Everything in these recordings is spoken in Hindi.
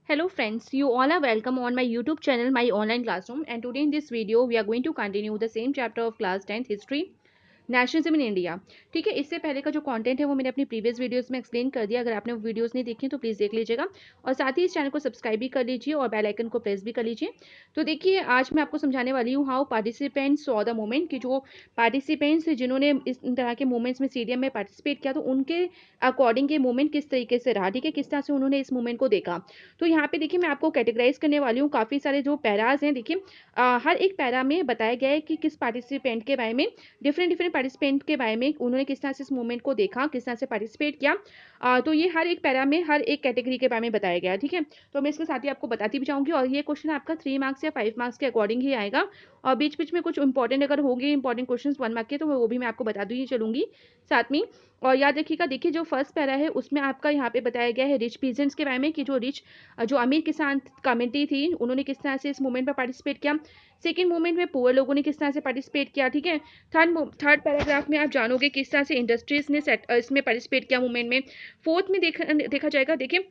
Hello friends, you all are welcome on my YouTube channel, My Online Classroom, and today in this video we are going to continue the same chapter of class 10th history, nationalism in India. ठीक है, इससे पहले का जो कंटेंट है वो मैंने अपनी प्रीवियस वीडियोस में एक्सप्लेन कर दिया। अगर आपने वो वीडियोस नहीं देखी तो प्लीज़ देख लीजिएगा और साथ ही इस चैनल को सब्सक्राइब भी कर लीजिए और बेल आइकन को प्रेस भी कर लीजिए। तो देखिए, आज मैं आपको समझाने वाली हूँ how participants saw the movement, कि जो पार्टिसिपेंट्स जिन्होंने इस तरह के मूवमेंट्स में सीडीएम में पार्टिसिपेट किया तो उनके अकॉर्डिंग ये मूवमेंट किस तरीके से रहा। ठीक है, किस तरह से उन्होंने इस मूवमेंट को देखा। तो यहाँ पे देखिए, मैं आपको कैटेगराइज करने वाली हूँ काफ़ी सारे जो पैराज हैं। देखिए, हर एक पैरा में बताया गया है कि किस पार्टिसिपेंट के बारे में, डिफरेंट डिफरेंट पार्टिसिपेंट के बारे में उन्होंने किस तरह से इस मूवमेंट को देखा, किस तरह से पार्टिसिपेट किया। तो ये हर एक पैरा में हर एक कैटेगरी के बारे में बताया गया है। ठीक है, तो मैं इसके साथ ही आपको बताती भी जाऊंगी और ये क्वेश्चन आपका 3 मार्क्स या 5 मार्क्स के अकॉर्डिंग ही आएगा। और बीच बीच में कुछ इंपॉर्टेंट अगर होंगे, इंपॉर्टेंट क्वेश्चन 1 मार्क के, तो वो भी मैं आपको बता दूँ चलूंगी साथ में। और याद रखिएगा, देखिए जो फर्स्ट पैरा है उसमें आपका यहाँ पे बताया गया है रिच पीजेंट्स के बारे में, कि जो अमीर किसान कम्युनिटी थी उन्होंने किस तरह से इस मूवमेंट में पार्टिसिपेट किया। सेकेंड मूवमेंट में पुअर लोगों ने किस तरह से पार्टिसिपेट किया। ठीक है, थर्ड पैराग्राफ में आप जानोगे किस तरह से इंडस्ट्रीज ने इसमें पार्टिसिपेट किया मूवमेंट में। फोर्थ में देखा जाएगा, देखिए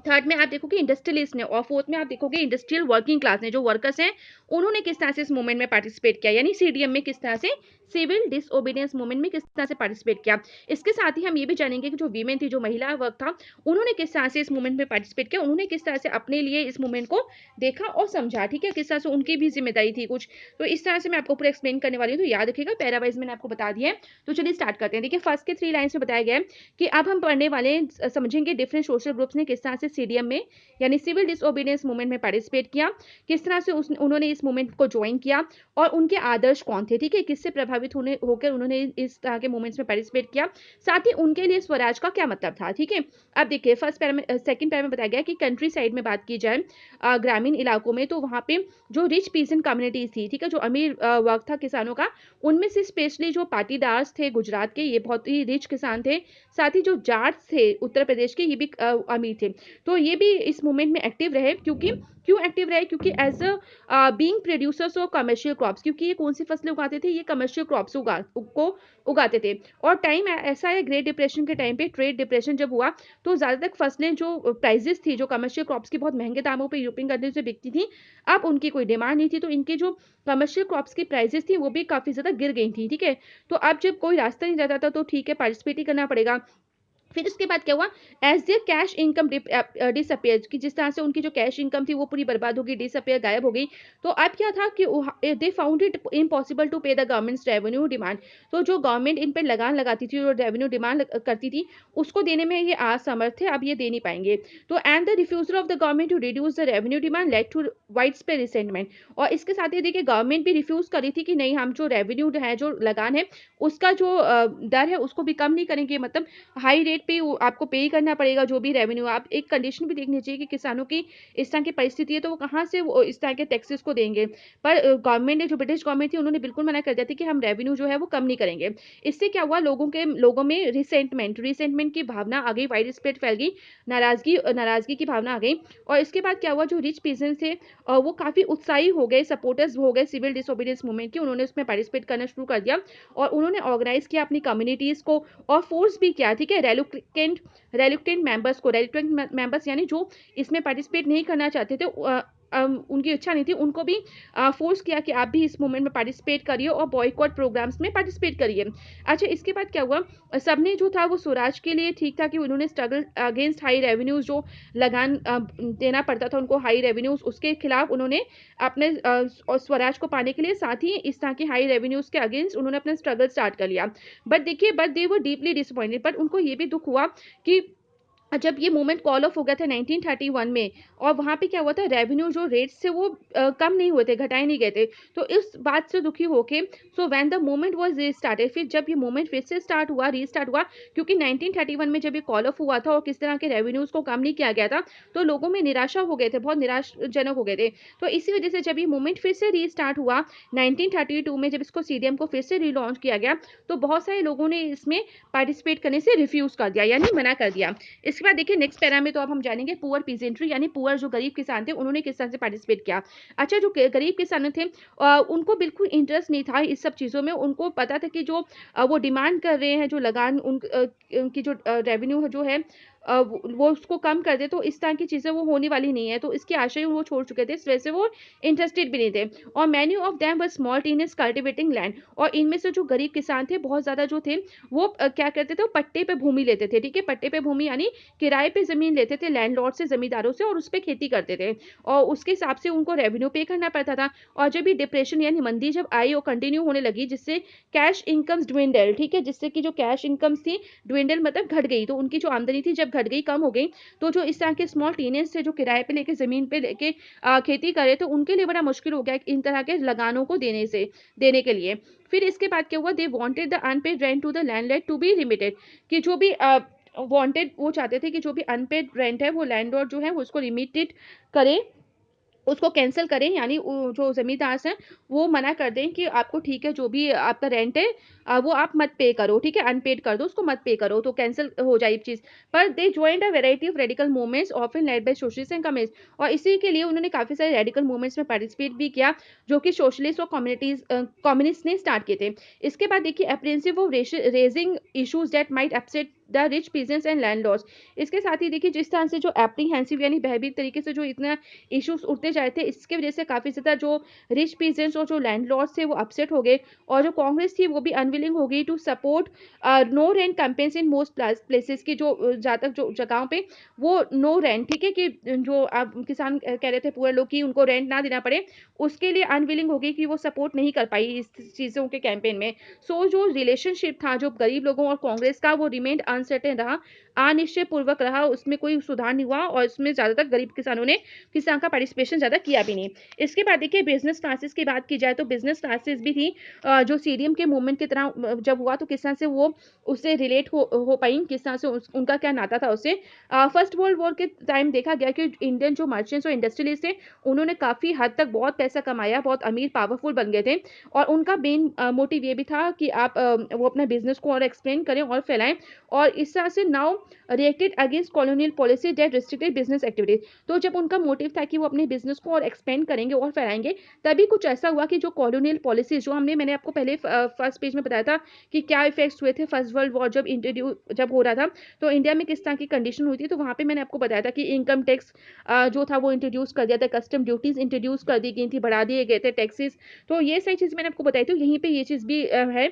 थर्ड में आप देखोगे इंडस्ट्रियलिस्ट ने और फोर्थ में आप देखोगे इंडस्ट्रियल वर्किंग क्लास ने, जो वर्कर्स हैं उन्होंने किस तरह से इस मूवमेंट में पार्टिसिपेट किया, यानी सीडीएम में किस तरह से, सिविल डिसओबीडियंस मूवमेंट में किस तरह से पार्टिसिपेट किया। इसके साथ ही हम ये भी जानेंगे कि जो वीमेन थी, जो महिला वर्ग था, उन्होंने किस तरह से इस मूवमेंट में पार्टिसिपेट किया, उन्होंने किस तरह से अपने लिए इस मूवमेंट को देखा और समझा। ठीक है, किस तरह से उनकी भी जिम्मेदारी थी कुछ। तो इस तरह से मैं आपको पूरा एक्सप्लेन करने वाली हूँ, तो याद रखिएगा पैरावाइज मैंने आपको बता दिया है। तो चलिए स्टार्ट करते हैं। देखिए, फर्स्ट के 3 लाइन्स में बताया गया है कि अब हम पढ़ने वाले समझेंगे डिफरेंट सोशल ग्रुप्स ने किस तरह से सीडीएम में यानी सिविल डिसओबीडियंस मूवमेंट में पार्टिसिपेट किया, किस तरह से उन्होंने इस मूवमेंट को ज्वाइन किया और उनके आदर्श कौन थे। ठीक है, किससे प्रभावित होने होकर उन्होंने इस तरह के मूवमेंट्स में पार्टिसिपेट किया, साथ ही उनके लिए स्वराज का क्या मतलब था। ठीक है, अब देखिए फर्स्ट पैरा में, सेकंड पैरा में बताया गया कि कंट्री साइड में बात की जाए, ग्रामीण इलाकों में, तो वहाँ पे जो रिच पीसेंट कम्युनिटीज थी, ठीक है, जो अमीर वर्ग था किसानों का, उनमें से स्पेशली जो पाटीदार्स थे गुजरात के, ये बहुत ही रिच किसान थे। साथ ही जो जाट्स थे उत्तर प्रदेश के, ये भी अमीर थे। तो ये भी इस मूवमेंट में एक्टिव रहे, क्योंकि क्यों एक्टिव रहे, क्योंकि as a being producers of commercial crops, क्योंकि ये कौन सी फसलें उगाते थे, ये कमर्शियल क्रॉप्स उगाते थे। और टाइम ऐसा है, ग्रेट डिप्रेशन के टाइम पे, ट्रेड डिप्रेशन जब हुआ, तो ज़्यादातर फसलें जो प्राइजेस थी, जो कमर्शियल क्रॉप्स की बहुत महंगे दामों पे यूरोपियन कंट्रीज में बिकती थी, अब उनकी कोई डिमांड नहीं थी, तो इनके जो कमर्शियल क्रॉप्स की प्राइजेस थी वो भी काफ़ी ज़्यादा गिर गई थी। ठीक है, तो अब जब कोई रास्ता नहीं रहता था तो ठीक है, पार्टिसिपेट ही करना पड़ेगा। फिर उसके बाद क्या हुआ, as their cash income disappear, कि जिस तरह से उनकी जो कैश इनकम थी वो पूरी बर्बाद हो गई, डिसअपियर, गायब हो गई। तो अब क्या था कि they found it impossible to pay the government's revenue demand. तो जो गवर्नमेंट इन पर लगान लगाती थी और रेवेन्यू डिमांड करती थी, उसको देने में ये असमर्थ थे, अब ये दे नहीं पाएंगे। तो and the refusal of the government to reduce the revenue demand led to widespread resentment. और इसके साथ ही देखिए, गवर्नमेंट भी रिफ्यूज करी थी कि नहीं, हम जो रेवेन्यू है, जो लगान है, उसका जो दर है उसको भी कम नहीं करेंगे, मतलब हाई रेट पे आपको पे ही करना पड़ेगा जो भी रेवेन्यू। आप एक कंडीशन भी देखनी चाहिए कि किसानों की इस तरह की परिस्थिति है तो वो कहाँ से वो इस तरह के टैक्सेस को देंगे। पर गवर्नमेंट ने, जो ब्रिटिश गवर्नमेंट थी, उन्होंने बिल्कुल मना कर दिया था कि हम रेवेन्यू जो है वो कम नहीं करेंगे। इससे क्या हुआ, लोगों में रिसेंटमेंट की भावना आ गई, वाइड स्प्रेड फैल गई, नाराजगी की भावना आ गई। और इसके बाद क्या हुआ, जो रिच पीजेंट्स थे वो काफी उत्साही हो गए, सपोर्टर्स हो गए सिविल डिसोबीडियंस मूवमेंट की, उन्होंने उसमें पार्टिसिपेट करना शुरू कर दिया और उन्होंने ऑर्गेनाइज किया अपनी कम्युनिटीज को और फोर्स भी किया। ठीक है, रेलुक्टेंट मेंबर्स यानी जो इसमें पार्टिसिपेट नहीं करना चाहते थे, उनकी इच्छा नहीं थी, उनको भी फोर्स किया कि आप भी इस मूवमेंट में पार्टिसिपेट करिए और बॉयकॉट प्रोग्राम्स में पार्टिसिपेट करिए। अच्छा, इसके बाद क्या हुआ, सबने जो था वो स्वराज के लिए ठीक था, कि उन्होंने स्ट्रगल अगेंस्ट हाई रेवेन्यूज, जो लगान देना पड़ता था उनको, हाई रेवेन्यूज, उसके खिलाफ उन्होंने अपने स्वराज को पाने के लिए, साथ ही इस तरह की हाई रेवेन्यूज के अगेंस्ट उन्होंने अपना स्ट्रगल स्टार्ट कर लिया। But they were deeply disappointed, but उनको ये भी दुख हुआ कि जब ये मूवमेंट कॉल ऑफ हो गया था 1931 में, और वहाँ पे क्या हुआ था, रेवेन्यू जो रेट्स थे वो कम नहीं हुए थे, घटाए नहीं गए थे। तो इस बात से दुखी होके, so when the movement was restarted, फिर जब ये मूवमेंट फिर से रीस्टार्ट हुआ, क्योंकि 1931 में जब ये कॉल ऑफ हुआ था और किस तरह के रेवेन्यूज को कम नहीं किया गया था, तो लोगों में निराशा हो गए थे, बहुत निराशजनक हो गए थे। तो इसी वजह से जब ये मूवमेंट फिर से रीस्टार्ट हुआ 1932 में, जब इसको सीडीएम को फिर से रिलॉन्च किया गया, तो बहुत सारे लोगों ने इसमें पार्टिसिपेट करने से रिफ्यूज कर दिया, यानी मना कर दिया। इसके बाद देखिए नेक्स्ट पैरा में तो अब हम जानेंगे पुअर पीजेंट्री, यानी पुअर जो गरीब किसान थे, उन्होंने किस तरह से पार्टिसिपेट किया। अच्छा, जो गरीब किसान थे उनको बिल्कुल इंटरेस्ट नहीं था इस सब चीज़ों में। उनको पता था कि जो वो डिमांड कर रहे हैं, जो लगान उनकी जो रेवेन्यू जो है वो उसको कम कर दे, तो इस तरह की चीज़ें वो होने वाली नहीं है, तो इसकी आशा ही वो छोड़ चुके थे, इस वजह से वो इंटरेस्टेड भी नहीं थे। और many of them were small teenage cultivating land, और इनमें से जो गरीब किसान थे बहुत ज़्यादा जो थे वो क्या करते थे, वो पट्टे पे भूमि लेते थे, ठीक है, पट्टे पे भूमि यानी किराए पे ज़मीन लेते थे लैंडलॉर्ड से, ज़मींदारों से, और उस पे खेती करते थे, और उसके हिसाब से उनको रेवेन्यू पे करना पड़ता था। और जब ये डिप्रेशन यानी मंदी जब आई और कंटिन्यू होने लगी, जिससे कैश इनकम्स ड्विंडल, ठीक है, जिससे कि जो कैश इनकम्स थी ड्विंडल मतलब घट गई, तो उनकी जो आमदनी थी जब घट गई, कम हो गई, तो जो इस तरह के स्मॉल टीनेज थे जो किराए पे लेके ज़मीन पे लेके खेती करे, तो उनके लिए बड़ा मुश्किल हो गया इन तरह के लगानों को देने के लिए। फिर इसके बाद क्या हुआ, they wanted the unpaid rent to the landlord to be limited, कि जो भी वांटेड, वो चाहते थे कि जो भी अनपेड रेंट है वो लैंडलॉर्ड जो है वो उसको लिमिटेड करे, उसको कैंसल करें, यानी जो ज़मींदार हैं वो मना कर दें कि आपको ठीक है जो भी आपका रेंट है वो आप मत पे करो, ठीक है, अनपेड कर दो, उसको मत पे करो, तो कैंसिल हो जाए चीज़। पर they joined a variety of radical movements often led by socialist and communist, और इसी के लिए उन्होंने काफ़ी सारे रेडिकल मूवमेंट्स में पार्टिसिपेट भी किया, जो कि सोशलिस्ट और कम्युनिस्ट ने स्टार्ट किए थे। इसके बाद देखिए apprehensive of raising issues that might upset the rich peasants and landlords. इसके साथ ही देखिए जिस तरह से जो एप्रीहेंसिव यानी भयभीत तरीके से जो इतना इश्यूज उठते जाए थे, इसके वजह से काफ़ी ज़्यादा जो रिच पीजेंट्स और जो लैंडलॉर्ड्स थे वो अपसेट हो गए, और जो कांग्रेस थी वो भी अनविलिंग हो गई to support no rent campaigns in most places की, जो ज़्यादा जो जगहों पे वो नो रेंट, ठीक है, कि जो आप किसान कह रहे थे पूरे लोग कि उनको रेंट ना देना पड़े, उसके लिए अनविलिंग हो गई कि वो सपोर्ट नहीं कर पाई इस चीज़ों के कैंपेन में। सो जो रिलेशनशिप था जो गरीब लोगों और कांग्रेस का, वो रिमेंड अनसर्टेन रहा, अनिश्चय पूर्वक रहा, उसमें कोई सुधार नहीं हुआ, और इसमें ज़्यादातर गरीब किसानों ने किसान का पार्टिसिपेशन ज़्यादा किया भी नहीं। इसके बाद देखिए बिजनेस क्लासेस की बात की जाए तो बिजनेस क्लासेस भी थी, जो सीडीएम के मूवमेंट की तरह जब हुआ तो किस तरह से वो उससे रिलेट हो पाई, किस तरह से उनका क्या नाता था उससे। फर्स्ट वर्ल्ड वॉर के टाइम देखा गया कि इंडियन जो मर्चेंट्स और इंडस्ट्रियलिस्ट थे उन्होंने काफ़ी हद तक बहुत पैसा कमाया, बहुत अमीर पावरफुल बन गए थे, और उनका मेन मोटिव ये भी था कि आप वो अपना बिजनेस को और एक्सपेंड करें और फैलाएं, और इस तरह से now reacted against colonial policy that restricted business activities. तो जब उनका मोटिव था कि वो अपने बिजनेस को और एक्सपेंड करेंगे और फैलाएंगे, तभी कुछ ऐसा हुआ कि जो कॉलोनियल पॉलिसीज जो मैंने आपको पहले फर्स्ट पेज में बताया था कि क्या इफेक्ट्स हुए थे फर्स्ट वर्ल्ड वॉर जब हो रहा था, तो इंडिया में किस तरह की कंडीशन हुई थी, तो वहाँ पे मैंने आपको बताया था कि इनकम टैक्स जो था वो इंट्रोड्यूस कर दिया था, कस्टम ड्यूटीज इंट्रोड्यूस कर दी गई थी, बढ़ा दिए गए थे टैक्सेस, तो ये सारी चीज़ मैंने आपको बताई थी, यहीं पे ये चीज़ भी है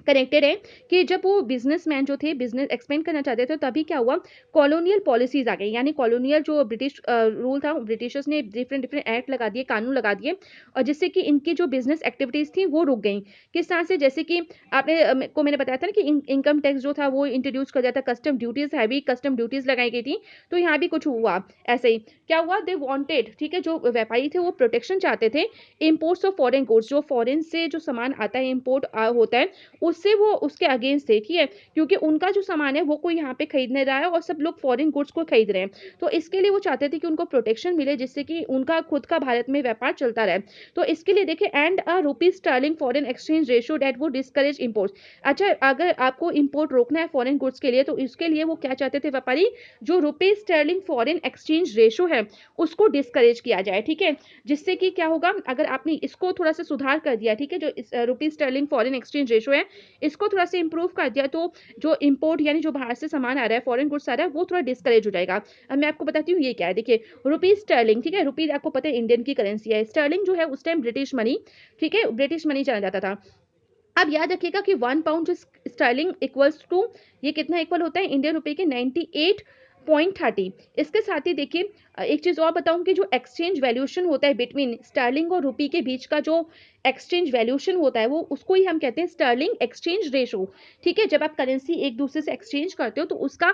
कनेक्टेड है कि जब वो बिजनेसमैन जो थे बिजनेस एक्सपेंड करना चाहते थे, तभी क्या हुआ, कॉलोनियल पॉलिसीज आ गई, यानी कॉलोनियल जो ब्रिटिश रूल था, ब्रिटिशर्स ने डिफरेंट डिफरेंट एक्ट लगा दिए, कानून लगा दिए, और जिससे कि इनकी जो बिजनेस एक्टिविटीज थी वो रुक गई। किस तरह से, जैसे कि आपने को मैंने बताया था ना कि इनकम टैक्स जो था वो इंट्रोड्यूस कर दिया था, custom duties, heavy custom duties लगाई गई थी, तो यहाँ भी कुछ हुआ ऐसे ही। क्या हुआ, दे वांटेड, ठीक है, जो व्यापारी थे वो प्रोटेक्शन चाहते थे इम्पोर्ट्स ऑफ फॉरेन गुड्स, जो फॉरेन से जो सामान आता है, इम्पोर्ट होता है, उससे वो उसके अगेंस्ट थे, ठीक है, क्योंकि उनका जो सामान है वो कोई यहाँ पे खरीद नहीं रहा है, और सब लोग फॉरेन गुड्स को खरीद रहे हैं, तो इसके लिए वो चाहते थे कि उनको प्रोटेक्शन मिले, जिससे कि उनका खुद का भारत में व्यापार चलता रहे। तो इसके लिए देखिए and a rupee sterling foreign exchange ratio that वो डिस्करेज इम्पोर्ट। अच्छा, अगर आपको इम्पोर्ट रोकना है फॉरेन गुड्स के लिए, तो इसके लिए वो क्या चाहते थे व्यापारी, जो रुपी स्टर्लिंग फॉरेन एक्सचेंज रेशियो है उसको डिस्करेज किया जाए, ठीक है, जिससे कि क्या होगा, अगर आपने इसको थोड़ा सा सुधार कर दिया, ठीक है, जो रुपी स्टर्लिंग फॉरेन एक्सचेंज रेशियो है इसको थोड़ा सा इंप्रूव कर दिया, तो जो इंपोर्ट यानी जो बाहर से सामान आ रहा है, फॉरेन गुड्स आ रहा है, वो थोड़ा डिस्करेज हो जाएगा। अब मैं आपको बताती हूँ ये क्या है, देखिए रुपी स्टर्लिंग, ठीक है, रुपी आपको पता है इंडियन की करेंसी है, स्टर्लिंग जो है उस टाइम ब्रिटिश मनी, ठीक है, ब्रिटिश मनी जाना जाता था। अब याद रखिएगा कि 1 पाउंड स्टर्लिंग इक्वल्स टू, ये कितना इक्वल होता है इंडियन रुपए के 98.30। इसके साथ ही देखिए एक चीज और बताऊं कि जो एक्सचेंज वैल्यूएशन होता है बिटवीन स्टर्लिंग और रुपी के बीच का, जो एक्सचेंज वैल्यूएशन होता है वो उसको ही हम कहते हैं स्टर्लिंग एक्सचेंज रेशो, ठीक है, जब आप करेंसी एक दूसरे से एक्सचेंज करते हो तो उसका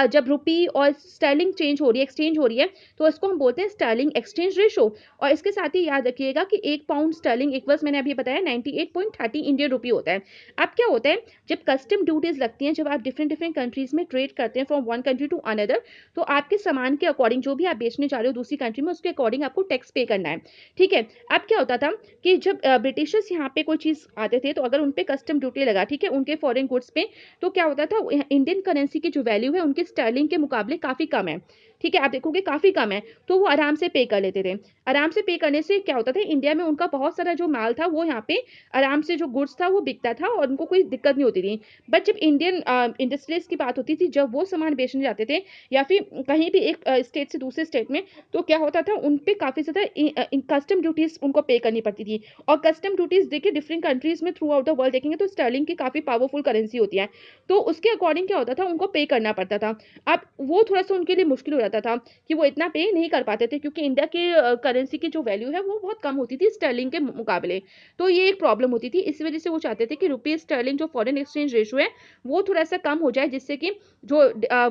जब रुपी और स्टर्लिंग चेंज हो रही है, एक्सचेंज हो रही है, तो इसको हम बोलते हैं स्टर्लिंग एक्सचेंज रेशो। और इसके साथ ही याद रखिएगा कि 1 पाउंड स्टर्लिंग इक्वल्स, मैंने अभी बताया, 98.30 इंडियन रुपी होता है। अब क्या होता है, जब कस्टम ड्यूटीज लगती हैं, जब आप डिफरेंट डिफरेंट कंट्रीज में ट्रेड करते हैं from one country to another, तो आपके सामान के अकॉर्डिंग जो भी आप बेचने जा रहे हो दूसरी कंट्री में, उसके अकॉर्डिंग आपको टैक्स पे करना है, ठीक है। अब क्या होता था कि जब ब्रिटिशर्स यहाँ पे कोई चीज आते थे, तो अगर उन पे कस्टम ड्यूटी लगा, ठीक है, उनके फॉरेन गुड्स पे, तो क्या होता था, इंडियन करेंसी की जो वैल्यू है उनके स्टर्लिंग के मुकाबले काफी कम है, ठीक है, आप देखोगे काफ़ी कम है, तो वो आराम से पे कर लेते थे। आराम से पे करने से क्या होता था, इंडिया में उनका बहुत सारा जो माल था वो यहाँ पे आराम से जो गुड्स था वो बिकता था और उनको कोई दिक्कत नहीं होती थी। बट जब इंडियन इंडस्ट्रीज़ की बात होती थी, जब वो सामान बेचने जाते थे या फिर कहीं भी एक स्टेट से दूसरे स्टेट में, तो क्या होता था, उन पे काफ़ी ज़्यादा कस्टम ड्यूटीज़ उनको पे करनी पड़ती थी। और कस्टम ड्यूटीज़ देखिए डिफरेंट कंट्रीज़ में थ्रू आउट द वर्ल्ड देखेंगे तो स्टर्लिंग की काफ़ी पावरफुल करेंसी होती है। तो उसके अकॉर्डिंग क्या होता था, उनको पे करना पड़ता था। अब वो थोड़ा-सा उनके लिए मुश्किल हो जाता था कि वो इतना पे नहीं कर पाते थे, क्योंकि इंडिया के करेंसी की जो वैल्यू है वो बहुत कम होती थी स्टर्लिंग के मुकाबले। तो ये एक प्रॉब्लम होती थी। इस वज़ह से वो चाहते थे कि रुपीज़ स्टर्लिंग जो फॉरेन एक्सचेंज रेशियो है वो थोड़ा-सा कम हो जाए, जिससे कि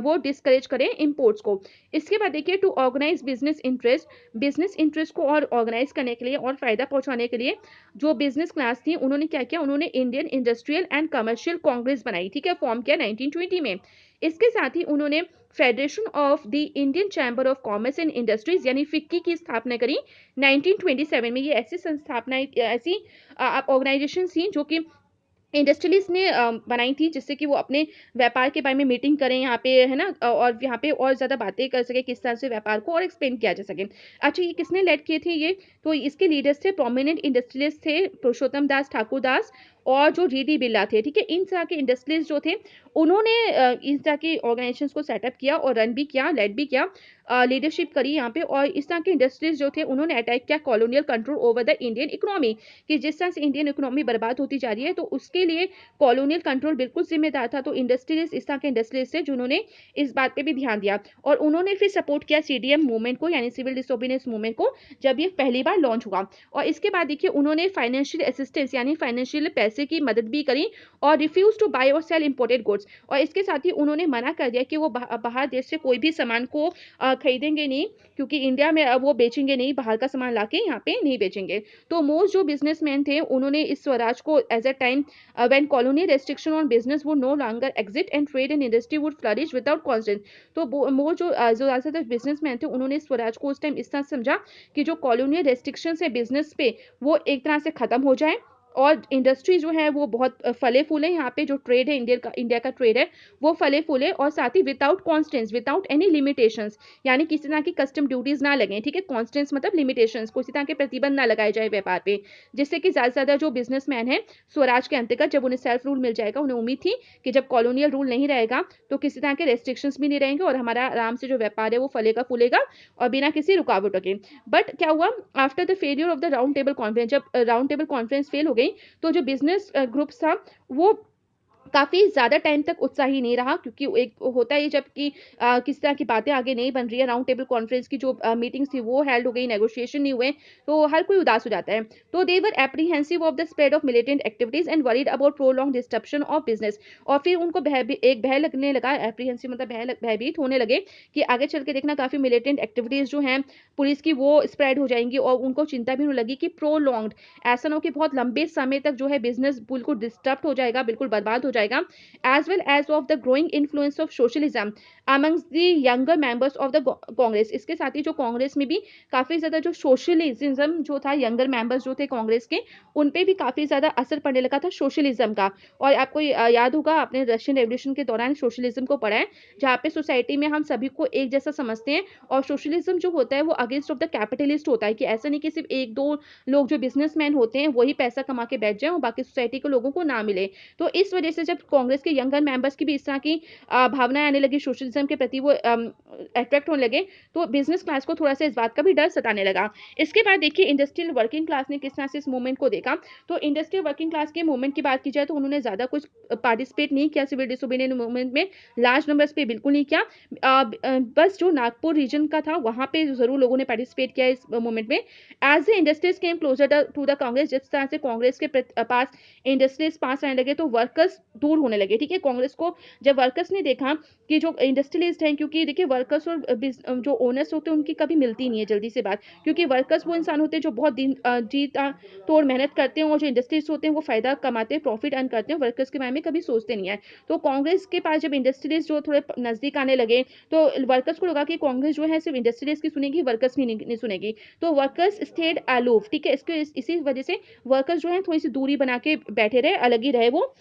वो डिस्करेज करें इंपोर्ट्स को। इसके बाद देखिए, टू ऑर्गेनाइज़ बिज़नेस इंटरेस्ट को और ऑर्गेनाइज़ करने के लिए और फ़ायदा पहुँचाने के लिए जो बिज़नेस क्लास थी, उन्होंने क्या किया, उन्होंने Indian industrial and commercial Congress बनाई, ठीक है? फॉर्म किया 1920 में। इसके साथ ही उन्होंने federation of the Indian chamber of commerce and industries यानी फिक्की की स्थापना करी 1927 में। ये ऐसी संस्थापनाएं, ऐसी ऑर्गेनाइजेशन थी जो कि इंडस्ट्रियलिस्ट ने बनाई थी, जिससे कि वो अपने व्यापार के बारे में मीटिंग करें यहाँ पे, है ना? और यहाँ पे और ज़्यादा बातें कर सके, किस तरह से व्यापार को और एक्सपेंड किया जा सके। अच्छा, ये किसने लेड किए थे ये? तो इसके लीडर्स थे, प्रोमिनेंट इंडस्ट्रियलिस्ट थे, पुरुषोत्तम दास ठाकुर दास और जो जी.डी. बिरला थे, ठीक है? इन तरह के इंडस्ट्रियलिस्ट जो थे, उन्होंने इस तरह की ऑर्गेनाइजेशंस को सेटअप किया और रन भी किया, लेड भी किया, लीडरशिप करी यहाँ पे। और इस तरह के इंडस्ट्रीज जो थे, उन्होंने अटैक किया colonial control over the Indian economy, कि जिस तरह से इंडियन इकोनॉमी बर्बाद होती जा रही है, तो उसके लिए कॉलोनियल कंट्रोल बिल्कुल जिम्मेदार था। तो इंडस्ट्रियलिस्ट इस तरह के इंडस्ट्रियलिस्ट थे जिन्होंने इस बात पे भी ध्यान दिया, और उन्होंने फिर सपोर्ट किया सीडीएम मूवमेंट को, यानी सिविल डिसोबीडियंस मूवमेंट को, जब ये पहली बार लॉन्च हुआ। और इसके बाद देखिए, उन्होंने फाइनेंशियल असिस्टेंस यानी फाइनेंशियल पैसे की मदद भी करी, और रिफ्यूज टू बाय और सेल इंपोर्टेड गुड्स। और इसके साथ ही उन्होंने मना कर दिया कि वो बाहर देश से कोई भी सामान को खरीदेंगे नहीं, क्योंकि इंडिया में वो बेचेंगे नहीं, बाहर का सामान लाके यहाँ पे नहीं बेचेंगे। तो मोस्ट जो बिजनेसमैन थे, उन्होंने इस स्वराज को as a time when colonial restriction on business would no longer exist and trade and industry would flourish without constant। तो मोर जो ज़्यादातर बिजनेसमैन थे, उन्होंने स्वराज को उस टाइम इस तरह समझा कि जो कॉलोनियल रेस्ट्रिक्शंस है बिजनेस पे, वो एक तरह से खत्म हो जाए, और इंडस्ट्री जो है वो बहुत फले फूले, यहाँ पे जो ट्रेड है, इंडिया का ट्रेड है वो फले फूले, और साथ ही without constraints, without any limitations, यानी किसी तरह की कस्टम ड्यूटीज ना लगे, ठीक है? कॉन्स्टेंट्स मतलब लिमिटेशंस, किसी तरह के प्रतिबंध ना लगाए जाए व्यापार पे, जिससे कि ज़्यादा से ज़्यादा जो बिजनेसमैन है स्वराज के अंतर्गत, जब उन्हें सेल्फ रूल मिल जाएगा, उन्हें उम्मीद थी कि जब कॉलोनियल रूल नहीं रहेगा तो किसी तरह के रेस्ट्रिक्शंस भी नहीं रहेंगे, और हमारा आराम से जो व्यापार है वो फलेगा फूलेगा और बिना किसी रुकावटों के। बट क्या हुआ, after the failure of the round table conference, जब राउंड टेबल कॉन्फ्रेंस फेल हो गई, तो जो बिजनेस ग्रुप्स था वो काफ़ी ज़्यादा टाइम तक उत्साही नहीं रहा, क्योंकि एक होता है जब कि किस तरह की बातें आगे नहीं बन रही है, राउंड टेबल कॉन्फ्रेंस की जो मीटिंग्स थी वो हेल्ड हो गई, नेगोशिएशन नहीं हुए, तो हर कोई उदास हो जाता है। तो they were apprehensive of the spread of militant activities and worried about prolong disruption of business. और फिर उनको एक भय लगने लगा, एप्रीहेंसिव मतलब भयभीत होने लगे कि आगे चल के देखना काफ़ी मिलिटेंट एक्टिविटीज जो हैं पुलिस की वो स्प्रेड हो जाएंगी, और उनको चिंता भी होने लगी कि प्रोलॉन्ग्ड, ऐसा ना हो कि बहुत लंबे समय तक जो है बिजनेस बिल्कुल डिस्टर्ब हो जाएगा, बिल्कुल बर्बाद हो जाएगा, as well as of the growing influence of socialism amongst the younger members of the Congress. इसके साथ ही जो कांग्रेस में भी काफ़ी ज़्यादा जो सोशलिज्म जो था, यंगर मेंबर्स जो थे कांग्रेस के, उन पे भी काफ़ी ज़्यादा असर पड़ने लगा था सोशलिज्म का। और आपको याद होगा, आपने रशियन रेवोल्यूशन के दौरान सोशलिज्म को पढ़ा है, जहाँ पे सोसाइटी में हम सभी को एक जैसा समझते हैं, और सोशलिज्म जो होता है वो अगेंस्ट ऑफ द कैपिटलिस्ट होता है, कि ऐसा नहीं कि सिर्फ एक दो लोग जो बिजनेसमैन होते हैं वही पैसा कमा के बैठ जाए और बाकी सोसाइटी के लोगों को ना मिले। तो इस वजह से जब कांग्रेस के यंगर मेंबर्स की भी इस तरह की भावनाएं आने लगी, सोशलिज्म के प्रति वो अट्रैक्ट होने लगे, तो बिजनेस क्लास को थोड़ा सा इस बात का भी डर सताने लगा। इसके बाद देखिए, इंडस्ट्रियल वर्किंग क्लास ने किस तरह से इस मूवमेंट को देखा। तो इंडस्ट्रियल वर्किंग क्लास के मूवमेंट की बात की जाए तो उन्होंने ज़्यादा कुछ पार्टिसिपेट नहीं किया सिविल डिसोबीडियंस मूवमेंट में, लार्ज नंबर्स पे बिल्कुल नहीं किया। बस जो नागपुर रीजन का था वहाँ पे ज़रूर लोगों ने पार्टिसिपेट किया इस मूवमेंट में। As the industries came closer to the Congress, जिस तरह से कांग्रेस के पास इंडस्ट्रीज पास आने लगे, तो वर्कर्स दूर होने लगे, ठीक है? कांग्रेस को जब वर्कर्स ने देखा कि जो इंडस्ट्रियलिस्ट हैं, क्योंकि देखिए वर्कर्स और जो ओनर्स होते हैं उनकी कभी मिलती नहीं है जल्दी से बात, क्योंकि वर्कर्स वो इंसान होते हैं जो बहुत दिन जी तोड़ मेहनत करते हैं, और जो इंडस्ट्रीज होते हैं वो फायदा कमाते हैं, प्रॉफिट अर्न करते हैं, वर्कर्स के बारे में कभी सोचते नहीं है। तो कांग्रेस के पास जब इंडस्ट्रियलिस्ट जो थोड़े नजदीक आने लगे, तो वर्कर्स को लगा कि कांग्रेस जो है सिर्फ इंडस्ट्रियलिस्ट की सुनेगी, वर्कर्स की नहीं सुनेगी, तो वर्कर्स स्टेड अलूफ, ठीक है? इसी वजह से वर्कर्स जो है थोड़ी सी दूरी बना के बैठे रहे, अलग ही रहे वो,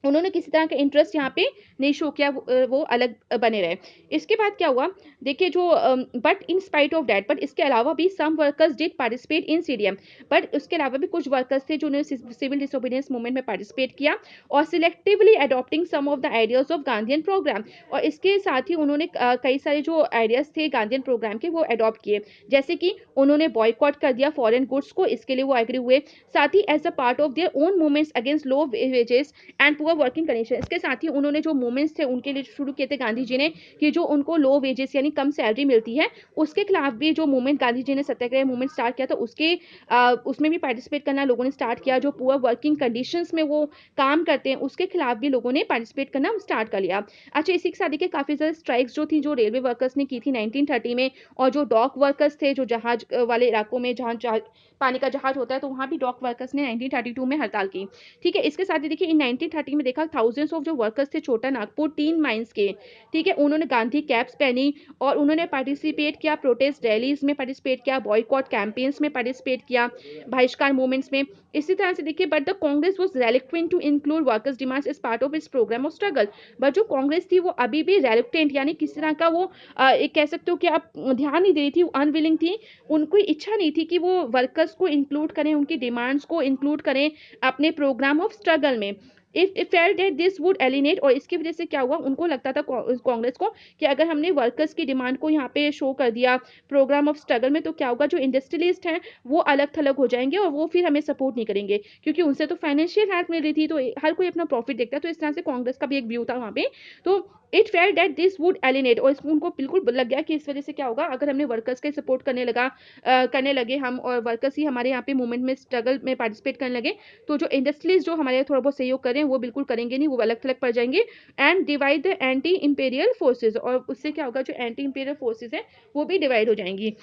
उन्होंने किसी तरह का इंटरेस्ट यहाँ पे नहीं शो किया, वो अलग बने रहे। इसके बाद क्या हुआ, देखिए जो but in spite of that, but इसके अलावा भी some workers did participate in CDM, but उसके अलावा भी कुछ वर्कर्स थे जिन्होंने सिविल डिसोबीडियंस मूवमेंट में पार्टिसिपेट किया और selectively adopting some of the ideas of Gandhian programme. और इसके साथ ही उन्होंने कई सारे जो आइडियाज थे गांधीयन प्रोग्राम के वो अडॉप्ट किए, जैसे कि उन्होंने बॉयकॉट कर दिया फॉरेन गुड्स को, इसके लिए वो एग्री हुए। साथ ही as a part of their own movements against low wages and poor working condition, इसके साथ ही उन्होंने जो मूवमेंट्स थे उनके लिए शुरू किए थे गांधी जी ने, कि जो उनको लो वेजेस यानी कम सैलरी मिलती है उसके खिलाफ भी जो मूवमेंट गांधी जी ने सत्याग्रह मूवमेंट स्टार्ट किया था, उसमें भी पार्टिसिपेट करना लोगों ने स्टार्ट किया। जो पुअर वर्किंग कंडीशंस में वो काम करते हैं उसके खिलाफ भी लोगों ने पार्टिसिपेट करना स्टार्ट कर लिया। अच्छा, इसी के साथ देखिए काफी ज्यादा स्ट्राइक्स जो थी जो रेलवे वर्कर्स ने की थी 1930 में, और जो डॉक वर्कर्स थे जो जहाज वाले इलाकों में जहां पानी का जहाज होता है तो वहां भी डॉक वर्कर्स ने 1932 में हड़ताल की। ठीक है, इसके साथ ही देखिए इन 1930 में देखा थाउजेंड्स ऑफ जो वर्कर्स थे छोटा नागपुर टीन माइंस के, ठीक है, उन्होंने गांधी कैप्स पहनी और उन्होंने पार्टिसिपेट किया, प्रोटेस्ट रैलीज में पार्टिसिपेट किया, बॉयकॉट कैंपेन्स में पार्टिसिपेट किया, बहिष्कार मूवमेंट्स में। इसी तरह से देखिए but the Congress was reluctant to include workers demands as part of its programme of struggle. But जो कांग्रेस थी वो अभी भी रेलुक्टेंट यानी किसी तरह का वो एक कह सकते हो कि आप ध्यान नहीं दे रही थी, अनविलिंग थी, उनको इच्छा नहीं थी कि वो वर्कर्स को इंक्लूड करें, उनकी डिमांड्स को इंक्लूड करें अपने प्रोग्राम ऑफ स्ट्रगल में। If felt that this would एलिनेट, और इसकी वजह से क्या हुआ, उनको लगता था कांग्रेस को कि अगर हमने वर्कर्स की डिमांड को यहाँ पे शो कर दिया प्रोग्राम ऑफ स्ट्रगल में तो क्या होगा, जो इंडस्ट्रियलिस्ट हैं वो अलग थलग हो जाएंगे और वो फिर हमें सपोर्ट नहीं करेंगे, क्योंकि उनसे तो फाइनेंशियल हेल्प मिल रही थी, तो हर कोई अपना प्रॉफिट देखता है। तो इस तरह से कांग्रेस का भी एक व्यू था वहाँ पे। तो it felt that this would एलिनेट, और इसको उनको बिल्कुल लग गया कि इस वजह से क्या होगा, अगर हमने वर्कर्स के सपोर्ट करने लगे हम, और वर्कर्स ही हमारे यहाँ पे मूवमेंट में स्ट्रगल में पार्टिसिपेट करने लगे, तो जो इंडस्ट्रीज जो हमारे थोड़ा बहुत सहयोग कर रहे हैं वो बिल्कुल करेंगे नहीं, वो अलग थलग पड़ जाएंगे and divide the anti imperial forces, और उससे क्या होगा, जो एंटी इंपेरियल फोर्सेज है वो भी डिवाइड हो जाएंगी।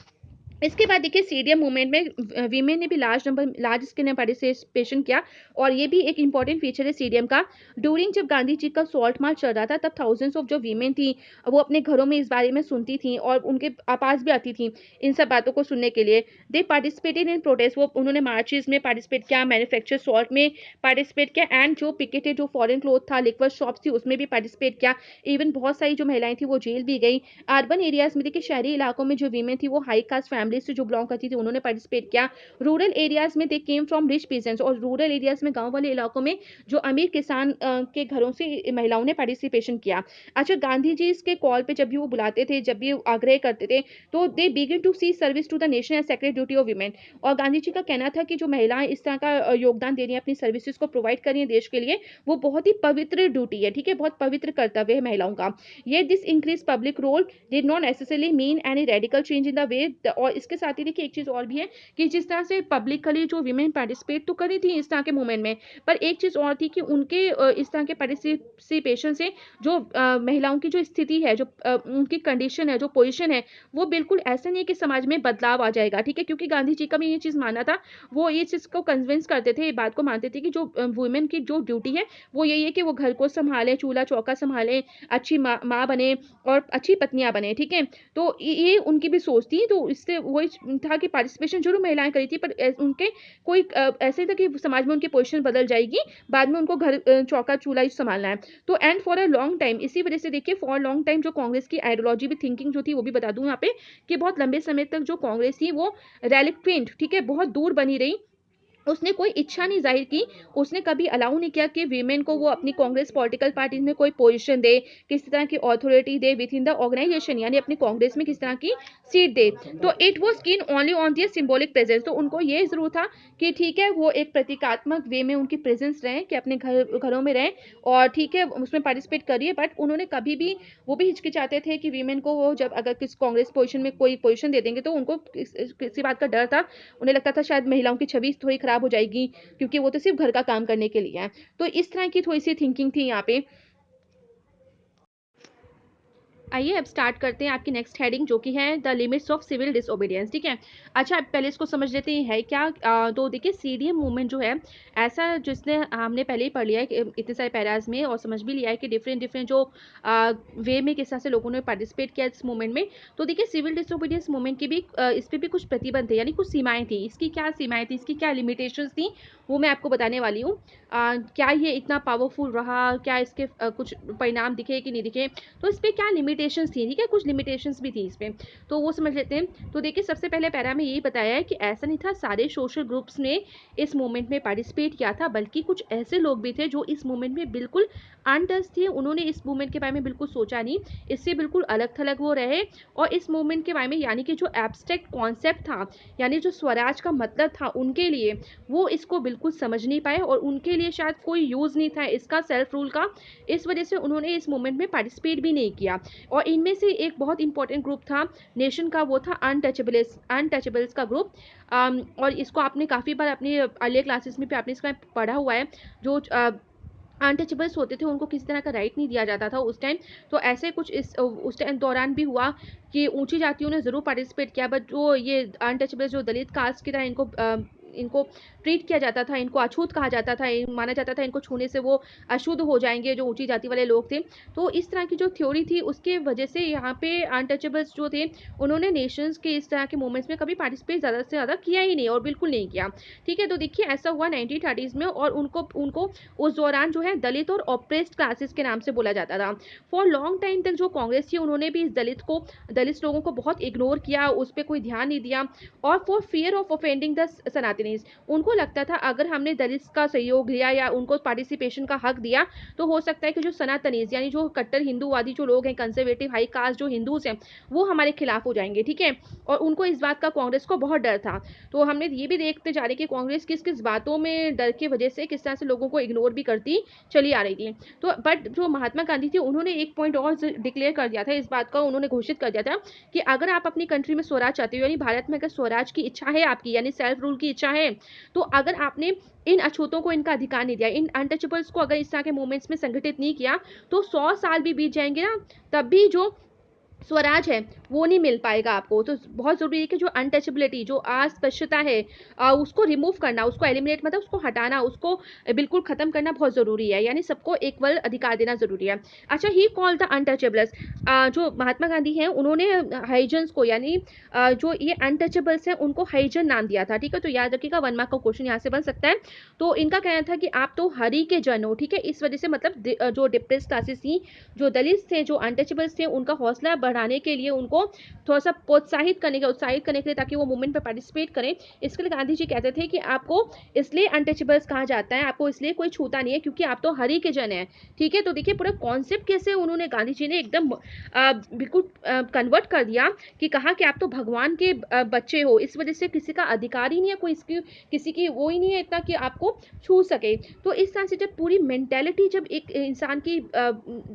इसके बाद देखिए सीडीएम मूवमेंट में वीमेन ने भी लार्ज स्केल में पार्टिसिपेशन किया, और ये भी एक इंपॉर्टेंट फीचर है सीडीएम का। ड्यूरिंग जब गांधी जी का सॉल्ट मार्च चल रहा था तब थाउजेंड्स ऑफ जो वीमेन थी वो अपने घरों में इस बारे में सुनती थी और उनके पास भी आती थी इन सब बातों को सुनने के लिए। दे पार्टिसिपेटेड इन प्रोटेस्ट, वो उन्होंने मार्चेस में पार्टिसिपेट किया, मैन्युफैक्चर सॉल्ट में पार्टिसिपेट किया, एंड जो पिकेटेड जो फॉरेन क्लोथ था, लिक्वर शॉप्स थी, उसमें भी पार्टिसिपेट किया। इवन बहुत सारी जो महिलाएं थी वो जेल भी गई। अर्बन एरियाज में देखिए शहरी इलाकों में जो वीमेन थी वो हाई कास्ट फैमिली से जो बिलोंग करती थी उन्होंने पार्टिसिपेट किया। रूरल एरियाज में दे केम फ्रॉम रिच पीजेंट्स, और रूरल एरियाज में गांव वाले इलाकों में जो अमीर किसान के घरों से महिलाओं ने पार्टिसिपेशन किया। अच्छा, गांधी जी इसके कॉल पे जब भी वो बुलाते थे, जब भी आग्रह करते थे, तो they begin to see service to the nation as sacred duty of women. और गांधी जी का कहना था कि जो महिलाएं इस तरह का योगदान दे रही हैं, अपनी सर्विसेज को प्रोवाइड कर रही हैं देश के लिए, वो बहुत ही पवित्र ड्यूटी है, ठीक है, बहुत पवित्र कर्तव्य है महिलाओं का। ये this increase public role did not necessarily mean any radical change in the way. और इसके साथ ही देखिए एक चीज और भी है कि जिस तरह से पब्लिकली जो वीमेन पार्टिसिपेट तो करी थी इस तरह के मूवमेंट में, पर एक चीज और थी कि उनके इस तरह के पार्टिसिपेशन से जो महिलाओं की जो स्थिति है, जो उनकी कंडीशन है, जो पोजीशन है, वो बिल्कुल ऐसा नहीं है कि समाज में बदलाव आ जाएगा, ठीक है, क्योंकि गांधी जी का भी ये चीज मानना था। वो ये चीज को कन्विंस करते थे, ये बात को मानते थे कि जो वुमेन की जो ड्यूटी है वो यही है कि वो घर को संभाले, चूल्हा चौका संभाले, अच्छी माँ बने और अच्छी पत्नियां बने, ठीक है। तो ये उनकी भी सोच थी, तो इससे वही था कि पार्टिसिपेशन जरूर महिलाएं करी थी, पर उनके कोई ऐसे था कि समाज में उनकी पोजीशन बदल जाएगी, बाद में उनको घर चौका चूल्हा ही संभालना है। तो and for a long time, इसी वजह से देखिए फॉर लॉन्ग टाइम जो कांग्रेस की आइडियोलॉजी भी थिंकिंग जो थी वो भी बता दूं यहाँ पे, कि बहुत लंबे समय तक जो कांग्रेस थी वो रेलिक्वेंट, ठीक है, बहुत दूर बनी रही। उसने कोई इच्छा नहीं जाहिर की, उसने कभी अलाउ नहीं किया कि वीमेन को वो अपनी कांग्रेस पॉलिटिकल पार्टी में कोई पोजीशन दे, किसी तरह की अथॉरिटी दे विद इन द ऑर्गेनाइजेशन, यानी अपनी कांग्रेस में किस तरह की सीट दे। तो it was keen only on their symbolic presence, तो उनको ये जरूर था कि ठीक है वो एक प्रतीकात्मक वे में उनकी प्रेजेंस रहे, कि अपने घरों में रहें और ठीक है उसमें पार्टिसिपेट करिए। बट उन्होंने कभी भी वो भी हिचकिचाते थे कि वीमेन को वो जब अगर किस कांग्रेस पोजीशन में कोई पोजीशन दे देंगे तो उनको किसी बात का डर था, उन्हें लगता था शायद महिलाओं की छवि थोड़ी खराब हो जाएगी, क्योंकि वो तो सिर्फ घर का काम करने के लिए है। तो इस तरह की थोड़ी सी थिंकिंग थी यहाँ पे। आइए अब स्टार्ट करते हैं आपकी नेक्स्ट हेडिंग, जो कि है the limits of civil disobedience. ठीक है, अच्छा अब पहले इसको समझ लेते हैं है क्या। तो देखिए सीडीएम मूवमेंट जो है, ऐसा जिसने हमने पहले ही पढ़ लिया है इतने सारे पैराज में, और समझ भी लिया है कि डिफरेंट डिफरेंट जो वे में किस तरह से लोगों ने पार्टिसिपेट किया इस मूवमेंट में। तो देखिए सिविल डिसोबीडियंस मूवमेंट की भी इस पर भी कुछ प्रतिबंध थे, यानी कुछ सीमाएं थी। इसकी क्या सीमाएं थी, इसकी क्या लिमिटेशंस थी, वो मैं आपको बताने वाली हूँ। क्या ये इतना पावरफुल रहा, क्या इसके कुछ परिणाम दिखे कि नहीं दिखे, तो इस पे क्या लिमिटेशंस थी। ठीक है, कुछ लिमिटेशंस भी थी इस पे, तो वो समझ लेते हैं। तो देखिए सबसे पहले पैरा में यही बताया है कि ऐसा नहीं था सारे सोशल ग्रुप्स ने इस मूवमेंट में पार्टिसिपेट किया था, बल्कि कुछ ऐसे लोग भी थे जो इस मूवमेंट में बिल्कुल अनटच थे। उन्होंने इस मूवमेंट के बारे में बिल्कुल सोचा नहीं, इससे बिल्कुल अलग थलग वो रहे। और इस मूवमेंट के बारे में, यानी कि जो एब्स्ट्रैक्ट कॉन्सेप्ट था, यानी जो स्वराज का मतलब था उनके लिए, वो इसको बिल्कुल समझ नहीं पाए, और उनके लिए शायद कोई यूज़ नहीं था इसका, सेल्फ रूल का। इस वजह से उन्होंने इस मूवमेंट में पार्टिसिपेट भी नहीं किया। और इनमें से एक बहुत इंपॉर्टेंट ग्रुप था नेशन का, वो था अनटचेबल्स का ग्रुप। और इसको आपने काफ़ी बार अपनी अर्लियर क्लासेस में भी आपने इसका पढ़ा हुआ है। जो अनटचेबल्स होते थे उनको किसी तरह का राइट नहीं दिया जाता था उस टाइम। तो ऐसे कुछ उस टाइम दौरान भी हुआ कि ऊंची जातियों ने ज़रूर पार्टिसिपेट किया, बट जो ये अनटचेबल्स जो दलित कास्ट की तरह इनको ट्रीट किया जाता था, इनको अछूत कहा जाता था, माना जाता था इनको छूने से वो अशुद्ध हो जाएंगे जो ऊंची जाति वाले लोग थे। तो इस तरह की जो थ्योरी थी उसके वजह से यहाँ पे अनटचेबल्स जो थे, उन्होंने नेशंस के इस तरह के मूवमेंट्स में कभी पार्टिसिपेट ज़्यादा से ज़्यादा किया ही नहीं, और बिल्कुल नहीं किया। ठीक है, तो देखिए ऐसा हुआ 1930s में, और उनको उनको उस दौरान जो है दलित और ऑप्रेस्ड क्लासेस के नाम से बोला जाता था। फॉर लॉन्ग टाइम तक जो कांग्रेस थी, उन्होंने भी इस दलित लोगों को बहुत इग्नोर किया, उस पर कोई ध्यान नहीं दिया। और for fear of offending the Sanatanis, उनको लगता था अगर हमने दलित का सहयोग लिया या उनको पार्टिसिपेशन का हक दिया, तो हो सकता है कि जो सनातनीज यानी जो कट्टर हिंदूवादी जो लोग हैं, कंजर्वेटिव हाई कास्ट जो हिंदूज हैं, वो हमारे खिलाफ हो जाएंगे। ठीक है, और उनको इस बात का कांग्रेस को बहुत डर था। तो हमने ये भी देखते जा रहे कि कांग्रेस किस किस बातों में डर की वजह से किस तरह से लोगों को इग्नोर भी करती चली आ रही थी। तो बट जो महात्मा गांधी थे, उन्होंने एक पॉइंट और डिक्लेयर कर दिया था इस बात का, उन्होंने घोषित कर दिया था कि अगर आप अपनी कंट्री में स्वराज चाहते हो, यानी भारत में अगर स्वराज की इच्छा है आपकी, यानी सेल्फ रूल की इच्छा है, तो अगर आपने इन अछूतों को इनका अधिकार नहीं दिया, इन अनटचेबल्स को अगर इस तरह के मूवमेंट्स में संगठित नहीं किया, तो 100 साल भी बीत जाएंगे ना, तब भी जो स्वराज है वो नहीं मिल पाएगा आपको। तो बहुत ज़रूरी है कि जो अनटचेबिलिटी, जो अस्पृश्यता है, उसको रिमूव करना, उसको एलिमिनेट मतलब उसको हटाना, उसको बिल्कुल ख़त्म करना बहुत ज़रूरी है, यानी सबको इक्वल अधिकार देना ज़रूरी है। अच्छा, ही कॉल द अनटचेबल्स, जो महात्मा गांधी हैं उन्होंने हाइजन्स को, यानी जो ये अनटचेबल्स हैं उनको हाइजन नाम दिया था। ठीक है, तो याद रखिएगा 1 मार्क का क्वेश्चन यहाँ से बन सकता है। तो इनका कहना था कि आप तो हरि के जन हो। ठीक है, इस वजह से मतलब जो डिप्रेस क्लासेस थी, जो दलित थे, जो अनटचेबल्स थे, उनका हौसला बढ़ाने के लिए, उनको थोड़ा सा प्रोत्साहित करने के लिए, ताकि वो मूवमेंट में पार्टिसिपेट करें। इसके लिए गांधी जी कहते थे कि आपको इसलिए अनटचेबल्स कहा जाता है, आपको इसलिए कोई छूता नहीं है क्योंकि आप तो हरि के जन हैं। ठीक है, तो देखिए पूरा कॉन्सेप्ट कैसे उन्होंने गांधी जी ने एकदम बिल्कुल कन्वर्ट कर दिया, कि कहा कि आप तो भगवान के बच्चे हो, इस वजह से किसी का अधिकार ही नहीं है, कोई इसकी किसी की वो ही नहीं है इतना कि आपको छू सके। तो इस तरह से जब पूरी मेंटेलिटी जब एक इंसान की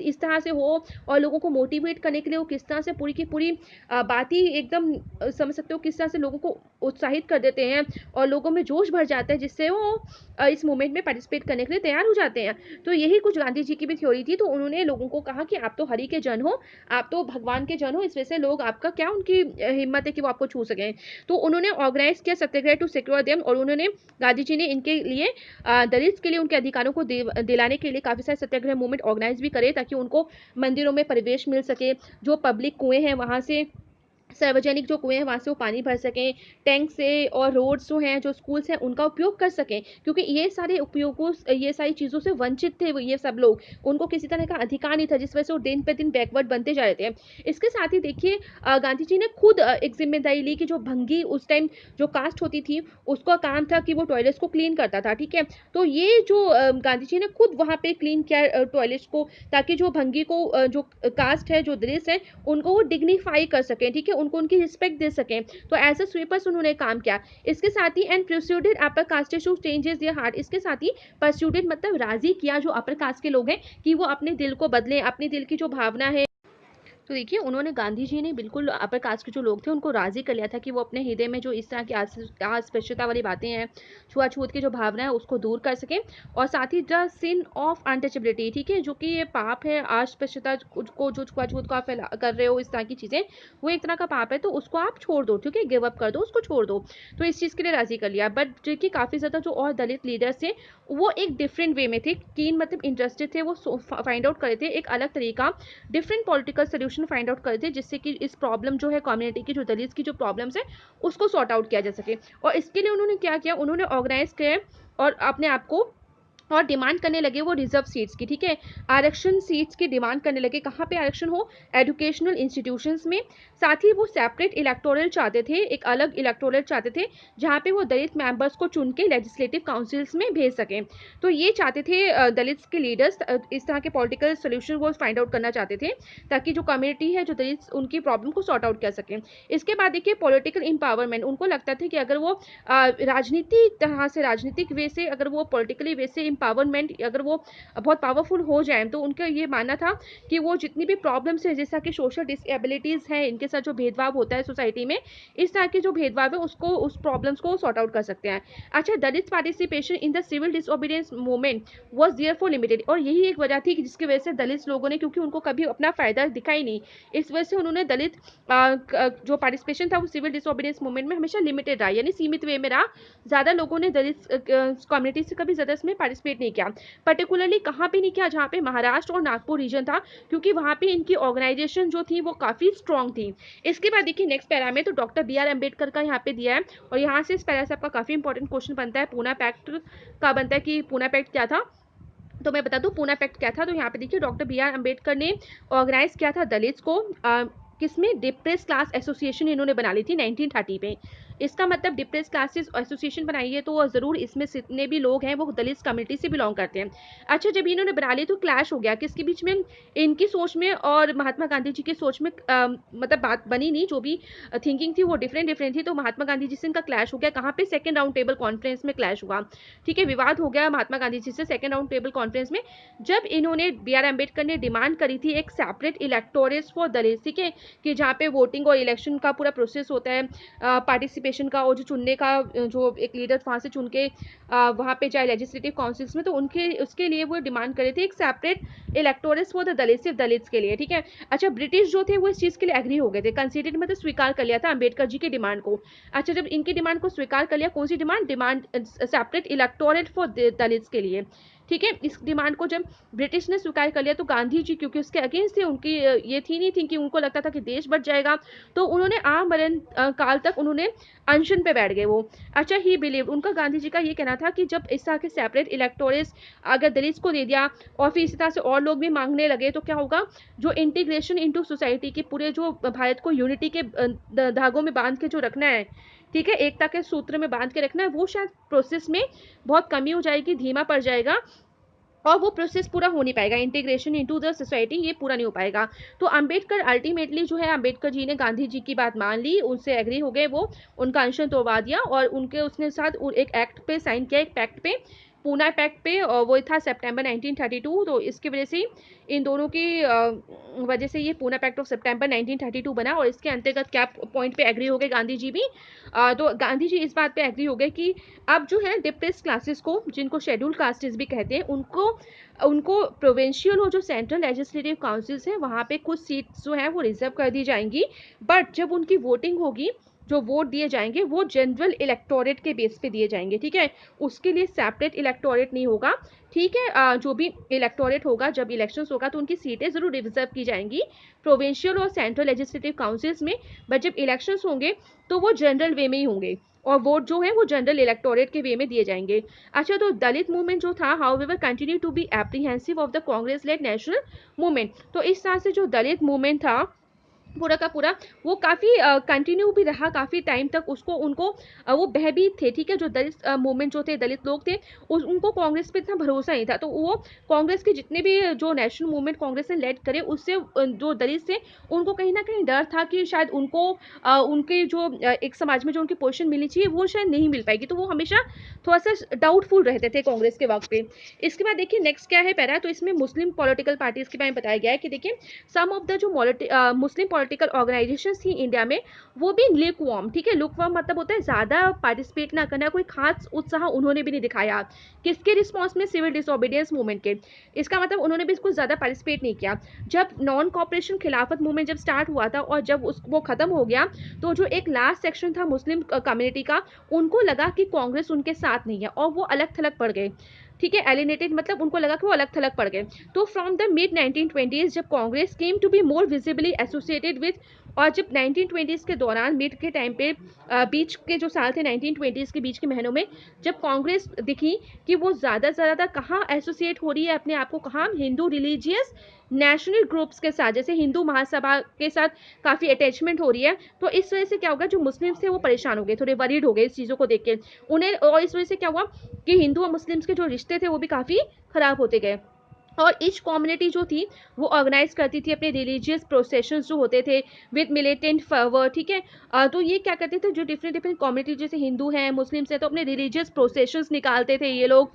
इस तरह से हो, और लोगों को मोटिवेट करने के लिए वो किस तरह से पूरी की पूरी बात ही एकदम समझ सकते हो किस तरह से लोगों को उत्साहित कर देते हैं, और लोगों में जोश भर जाता है, जिससे वो इस मूवमेंट में पार्टिसिपेट करने के लिए तैयार हो जाते हैं। तो यही कुछ गांधी जी की भी थ्योरी थी। तो उन्होंने लोगों को कहा कि आप तो हरि के जन हो, आप तो भगवान के जन हो, इस वजह से लोग आपका क्या, उनकी हिम्मत है कि वो आपको छू सकें। तो उन्होंने ऑर्गेनाइज किया सत्याग्रह टू सिक्योर देम, और उन्होंने गांधी जी ने इनके लिए दलित के लिए उनके अधिकारों को दिलाने के लिए काफ़ी सारे सत्याग्रह मूवमेंट ऑर्गेनाइज भी करे, ताकि उनको मंदिरों में प्रवेश मिल सके, जो पब्लिक कुएं हैं वहाँ से, सार्वजनिक जो कुएं हैं वहाँ से वो पानी भर सकें, टैंक से, और रोड्स जो हैं, जो स्कूल्स हैं, उनका उपयोग कर सकें, क्योंकि ये सारे उपयोगों, ये सारी चीज़ों से वंचित थे ये सब लोग, उनको किसी तरह का अधिकार नहीं था, जिस वजह से वो दिन पे दिन बैकवर्ड बनते जा रहे थे। इसके साथ ही देखिए गांधी जी ने खुद एक जिम्मेदारी ली कि जो भंगी उस टाइम जो कास्ट होती थी, उसका काम था कि वो टॉयलेट्स को क्लीन करता था। ठीक है, तो ये जो गांधी जी ने खुद वहाँ पे क्लीन किया टॉयलेट्स को, ताकि जो भंगी को जो कास्ट है, जो दलित है, उनको वो डिग्निफाई कर सकें। ठीक है, उनको उनकी रिस्पेक्ट दे सकें। तो एज अ स्वीपर्स उन्होंने काम किया। इसके साथ ही and persuaded upper caste to changes their heart, इसके साथ ही परस्यूडेड मतलब राजी किया जो अपर कास्ट के लोग हैं, कि वो अपने दिल को बदलें, अपने दिल की जो भावना है तो देखिए उन्होंने गांधी जी ने बिल्कुल अपर कास्ट के जो लोग थे उनको राजी कर लिया था कि वो अपने हृदय में जो इस तरह की अस्पृश्यता वाली बातें हैं, छुआछूत की जो भावना है उसको दूर कर सकें। और साथ ही द सिन ऑफ अनटचेबिलिटी, ठीक है, जो कि ये पाप है अस्पृश्यता को, जो छुआछूत को आप कर रहे हो, इस तरह की चीजें, वो एक तरह का पाप है, तो उसको आप छोड़ दो, ठीक है, गिव अप कर दो, उसको छोड़ दो। तो इस चीज के लिए राजी कर लिया। बट जो कि काफी ज्यादा जो और दलित लीडर्स थे वो एक डिफरेंट वे में थे, कीन मतलब इंटरेस्टेड थे, वो फाइंड आउट करे थे एक अलग तरीका, different political solution find out करते हैं, जिससे कि इस प्रॉब्लम जो है कम्युनिटी की, जो दलित की जो प्रॉब्लम्स है, उसको सॉर्ट आउट किया जा सके। और इसके लिए उन्होंने क्या किया, उन्होंने ऑर्गेनाइज किया और अपने आप को और डिमांड करने लगे वो रिजर्व सीट्स की, ठीक है, आरक्षण सीट्स की डिमांड करने लगे। कहाँ पे आरक्षण हो, एजुकेशनल इंस्टीट्यूशंस में। साथ ही वो सेपरेट इलेक्टोरल चाहते थे, एक अलग इलेक्टोरल चाहते थे जहाँ पे वो दलित मेंबर्स को चुन के लेजिस्लेटिव काउंसिल्स में भेज सकें। तो ये चाहते थे दलित के लीडर्स, इस तरह के पॉलिटिकल सोल्यूशन वो फाइंड आउट करना चाहते थे, ताकि जो कम्युनिटी है जो दलित, उनकी प्रॉब्लम को सॉर्ट आउट कर सकें। इसके बाद देखिए पॉलिटिकल एम्पावरमेंट, उनको लगता था कि अगर वो राजनीति तरह से, राजनीतिक वे से, अगर वो पॉलिटिकली वे से एम्पावरमेंट, अगर वो बहुत पावरफुल हो जाए, तो उनका ये मानना था कि वो जितनी भी प्रॉब्लम्स है, जैसा कि सोशल डिसेबिलिटीज है, इनके साथ जो भेदभाव होता है सोसाइटी में, इस तरह के जो भेदभाव है उसको, उस प्रॉब्लम्स को सॉर्ट आउट कर सकते हैं। अच्छा, Dalit participation in the civil disobedience movement was therefore limited, और यही एक वजह थी कि जिसकी वजह से दलित लोगों ने, क्योंकि उनको कभी अपना फायदा दिखा ही नहीं, इस वजह से उन्होंने दलित जो पार्टिसिपेशन था वो सिविल डिसओबीडियंस मूवमेंट में हमेशा लिमिटेड रहा, यानी सीमित वे में रहा। ज़्यादा लोगों ने दलित कम्युनिटी से कभी ज़्यादा इसमें पार्टिसिपेट नहीं किया। पर्टिकुलरली कहाँ पे नहीं किया, जहाँ पे महाराष्ट्र और नागपुर रीजन था, क्योंकि वहाँ पे इनकी ऑर्गेनाइजेशन जो थी वो काफ़ी स्ट्रॉन्ग थी। इसके बाद देखिए नेक्स्ट पैरा में तो डॉक्टर बी आर अम्बेडकर का यहाँ पे दिया है, और यहाँ से इस पैरा से आपका काफ़ी इंपॉर्टेंट क्वेश्चन बनता है, पूना पैक्ट का बनता है कि पूना पैक्ट क्या था। तो मैं बता दूं पूना पैक्ट क्या था। तो यहाँ पे देखिए डॉक्टर बी आर अम्बेडकर ने ऑर्गेनाइज किया था दलित्स को, किसमें, डिप्रेस क्लास एसोसिएशन इन्होंने बना ली थी 1930 पे। इसका मतलब डिप्रेस क्लासेस एसोसिएशन बनाई है, तो ज़रूर इसमें जितने भी लोग हैं वो दलित कम्युनिटी से बिलोंग करते हैं। अच्छा, जब इन्होंने बना ली तो क्लैश हो गया किसके बीच में, इनकी सोच में और महात्मा गांधी जी की सोच में, मतलब बात बनी नहीं, जो भी थिंकिंग थी वो डिफरेंट डिफरेंट थी। तो महात्मा गांधी जी से इनका क्लैश हो गया, कहाँ पे, सेकंड राउंड टेबल कॉन्फ्रेंस में क्लैश हुआ, ठीक है, विवाद हो गया महात्मा गांधी जी से सेकंड राउंड टेबल कॉन्फ्रेंस में, जब इन्होंने, बी आर अम्बेडकर ने डिमांड करी थी एक सेपरेट इलेक्टोरेट्स फॉर दलित, ठीक है, कि जहाँ पे वोटिंग और इलेक्शन का पूरा प्रोसेस होता है, पार्टिसिपेशन का, और जो चुनने का, जो एक लीडर वहाँ से चुन के वहाँ पे जाए लेजिस्लेटिव काउंसिल्स में, तो उनके उसके लिए वो डिमांड करे थे एक सेपरेट इलेक्टोरेट्स फॉर द दलित, सिर्फ दलित्स के लिए, ठीक है। अच्छा, ब्रिटिश जो थे वो इस चीज़ के लिए एग्री हो गए थे, कंसिडर मतलब स्वीकार कर लिया था अम्बेडकर जी की डिमांड को। अच्छा, जब इनकी डिमांड को स्वीकार कर लिया, कौन सी demand, demand separate electorate for Dalits के लिए, ठीक है, इस डिमांड को जब ब्रिटिश ने स्वीकार कर लिया, तो गांधी जी क्योंकि उसके अगेंस्ट थे, उनकी ये थी नहीं थी कि उनको लगता था कि देश बच जाएगा, तो उन्होंने आमरण काल तक उन्होंने अनशन पे बैठ गए वो। अच्छा, ही बिलीव, उनका, गांधी जी का ये कहना था कि जब इस तरह के सेपरेट इलेक्टोरेट्स अगर दलित को दे दिया और फिर इसी तरह से और लोग भी मांगने लगे, तो क्या होगा, जो इंटीग्रेशन इनटू सोसाइटी के पूरे, जो भारत को यूनिटी के धागों में बांध के जो रखना है, ठीक है, एकता के सूत्र में बांध के रखना है, वो शायद प्रोसेस में बहुत कमी हो जाएगी, धीमा पड़ जाएगा, और वो प्रोसेस पूरा हो नहीं पाएगा, इंटीग्रेशन इनटू द सोसाइटी ये पूरा नहीं हो पाएगा। तो अंबेडकर अल्टीमेटली जो है, अंबेडकर जी ने गांधी जी की बात मान ली, उनसे एग्री हो गए, वो उनका अनशन तोड़वा दिया, और उनके उसने साथ एक एक्ट पे साइन किया, एक पैक्ट पे, पूना पैक्ट पे, और वो था सितंबर 1932। तो इसकी वजह से इन दोनों की वजह से ये पूना पैक्ट ऑफ सितंबर 1932 बना, और इसके अंतर्गत क्या पॉइंट पे एग्री हो गए गांधी जी भी, तो गांधी जी इस बात पे एग्री हो गए कि अब जो है डिप्रेस क्लासेस को, जिनको शेड्यूल कास्टेस भी कहते हैं, उनको उनको प्रोविंशियल और जो सेंट्रल लेजिस्लेटिव काउंसिल्स हैं वहाँ पे कुछ सीट्स जो है वो रिजर्व कर दी जाएंगी, बट जब उनकी वोटिंग होगी, जो वोट दिए जाएंगे वो जनरल इलेक्टोरेट के बेस पे दिए जाएंगे, ठीक है, उसके लिए सेपरेट इलेक्टोरेट नहीं होगा, ठीक है। जो भी इलेक्टोरेट होगा, जब इलेक्शंस होगा तो उनकी सीटें जरूर रिजर्व की जाएंगी प्रोविंशियल और सेंट्रल लेजिस्लेटिव काउंसिल्स में, बट जब इलेक्शंस होंगे तो वो जनरल वे में ही होंगे, और वोट जो है वो जनरल इलेक्टोरेट के वे में दिए जाएंगे। अच्छा, तो दलित मूवमेंट जो था, however continue to be apprehensive of the Congress led national movement, तो इस तरह से जो दलित मूवमेंट था पूरा का पूरा वो काफ़ी कंटिन्यू भी रहा काफ़ी टाइम तक, उसको उनको वो भयभीत थे, ठीक है, जो दलित मूवमेंट जो थे, दलित लोग थे, उनको कांग्रेस पे इतना भरोसा नहीं था, तो वो कांग्रेस के जितने भी जो नेशनल मूवमेंट कांग्रेस ने लेड करे, उससे जो दलित थे उनको कहीं ना कहीं डर था कि शायद उनको उनके जो एक समाज में जो उनकी पोजीशन मिलनी चाहिए वो शायद नहीं मिल पाएगी, तो वो हमेशा थोड़ा सा डाउटफुल रहते थे कांग्रेस के वक्त पे। इसके बाद देखिए नेक्स्ट क्या है पैरा, तो इसमें मुस्लिम पॉलिटिकल पार्टीज के बारे में बताया गया है कि देखिए सम ऑफ द जो मुस्लिम पॉलिटिकल ऑर्गेनाइजेशंस थी इंडिया में, वो भी लुकवार्म, ठीक है, लुकवार्म मतलब होता है ज़्यादा पार्टिसिपेट ना करना, कोई खास उत्साह उन्होंने भी नहीं दिखाया। किसके रिस्पॉन्स में? सिविल डिसोबीडियंस मूवमेंट के। इसका मतलब उन्होंने भी इसको ज़्यादा पार्टिसिपेट नहीं किया। जब नॉन कॉपरेशन खिलाफत मूवमेंट जब स्टार्ट हुआ था और जब वो खत्म हो गया, तो जो एक लास्ट सेक्शन था मुस्लिम कम्युनिटी का, उनको लगा कि कांग्रेस उनके साथ नहीं है और वो अलग थलग पड़ गए, ठीक है, एलिनेटेड मतलब उनको लगा कि वो अलग थलग पड़ गए। तो फ्रॉम द मिड 1920s जब Congress came to be more visibly associated with, और जब 1920s के दौरान मिड के टाइम पे बीच के जो साल थे 1920s के बीच के महीनों में, जब कांग्रेस दिखी कि वो ज़्यादा से ज़्यादा कहाँ एसोसिएट हो रही है अपने आप को, कहाँ हिंदू रिलीजियस नेशनल ग्रुप्स के साथ, जैसे हिंदू महासभा के साथ काफ़ी अटैचमेंट हो रही है, तो इस वजह से क्या होगा, जो मुस्लिम्स थे वो परेशान हो गए, थोड़े वरीड हो गए इस चीज़ों को देख के उन्हें, और इस वजह से क्या हुआ कि हिंदू और मुस्लिम्स के जो रिश्ते थे वो भी काफ़ी खराब होते गए। और ईच कम्युनिटी जो थी वो ऑर्गेनाइज करती थी अपने रिलीजियस प्रोसेशंस जो होते थे विद मिलिटेंट फर्वर, ठीक है। तो ये क्या करते थे, जो डिफरेंट डिफरेंट कम्युनिटी जैसे हिंदू हैं, मुस्लिम्स हैं, तो अपने रिलीजियस प्रोसेशंस निकालते थे ये लोग।